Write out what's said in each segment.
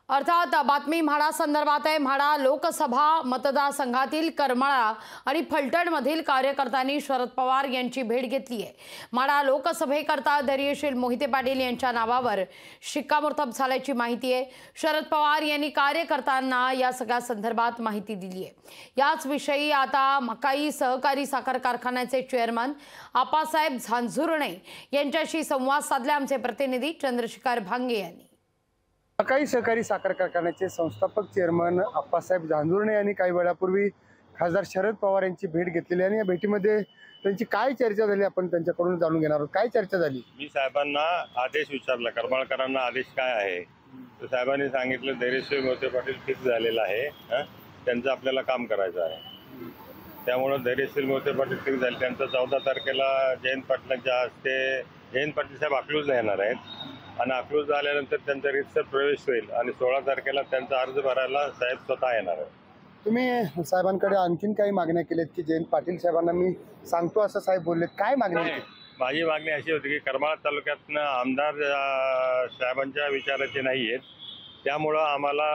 अर्थात बातमी म्हाडा संदर्भात आहे। म्हाडा लोकसभा मतदारसंघातील करमाळा आणि फलटणमधील कार्यकर्त्यांनी शरद पवार यांची भेट घेतली आहे। म्हाडा लोकसभेकरता धैर्यशील मोहिते पाटील यांच्या नावावर शिक्कामोर्तब झाल्याची माहिती आहे। शरद पवार यांनी कार्यकर्त्यांना या सगळ्या संदर्भात माहिती दिली आहे। याच विषयी आता मकाई सहकारी साखर कारखान्याचे चेअरमन आप्पासाहेब झांझुर्णे यांच्याशी संवाद साधला आमचे प्रतिनिधी चंद्रशेखर भांगे यांनी। मकाई सहकारी साखर कारखान्याचे संस्थापक चेअरमन आप्पासाहेब झांझुर्णे यांनी काही वेळापूर्वी खासदार शरद पवार यांची भेट घेतलेली आणि या भेटीमध्ये त्यांची काय चर्चा झाली आपण त्यांच्याकडून जाणून घेणार आहोत। काय चर्चा झाली? मी साहेबांना आदेश विचारला, करमाळकरांना आदेश काय आहे, तर साहेबांनी सांगितलं धैर्यशील मोहिते पाटील फिक्स झालेला आहे, त्यांचं आपल्याला काम करायचं आहे। त्यामुळे धैर्यशील मोहिते पाटील फिक्स झाले। त्यांचं 14 तारखेला जयंत पाटलांच्या हस्ते जयंत पाटील साहेब अकलूजला येणार आहेत आणि अकलूज झाल्यानंतर त्यांचा रीतसर प्रवेश होईल आणि 16 तारखेला त्यांचा अर्ज भरायला साहेब स्वतः येणार आहेत। तुम्ही साहेबांकडे आणखीन काही मागण्या केल्यात की जयंत पाटील साहेबांना मी सांगतो असं साहेब बोललेत, काय मागणी? माझी मागणी अशी होती की करमाळा तालुक्यातनं आमदार साहेबांच्या विचाराचे नाही आहेत, त्यामुळं आम्हाला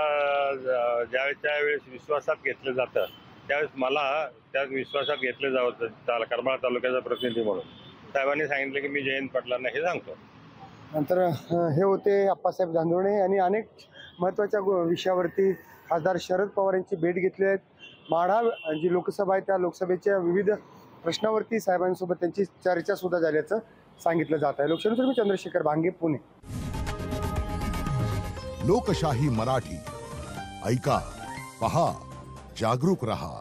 ज्यावेळेस विश्वासात घेतलं जातं त्यावेळेस मला त्या विश्वासात घेतलं जावं करमाळा तालुक्याचा प्रतिनिधी म्हणून। साहेबांनी सांगितलं की मी जयंत पाटलांना हे सांगतो। नंतर हे होते आप्पासाहेब झांझुर्णे यांनी अनेक महत्त्वाच्या विषयावरती खासदार शरद पवार यांची भेट घेतली आहे। माढा जी लोकसभा आहे त्या लोकसभेच्या विविध प्रश्नावरती साहेबांसोबत त्यांची चर्चा सुद्धा झाल्याचं सांगितलं जात आहे। लोकशाहीनुसार मी चंद्रशेखर भांगे, पुणे। लोकशाही मराठी ऐका, पहा, जागरूक रहा।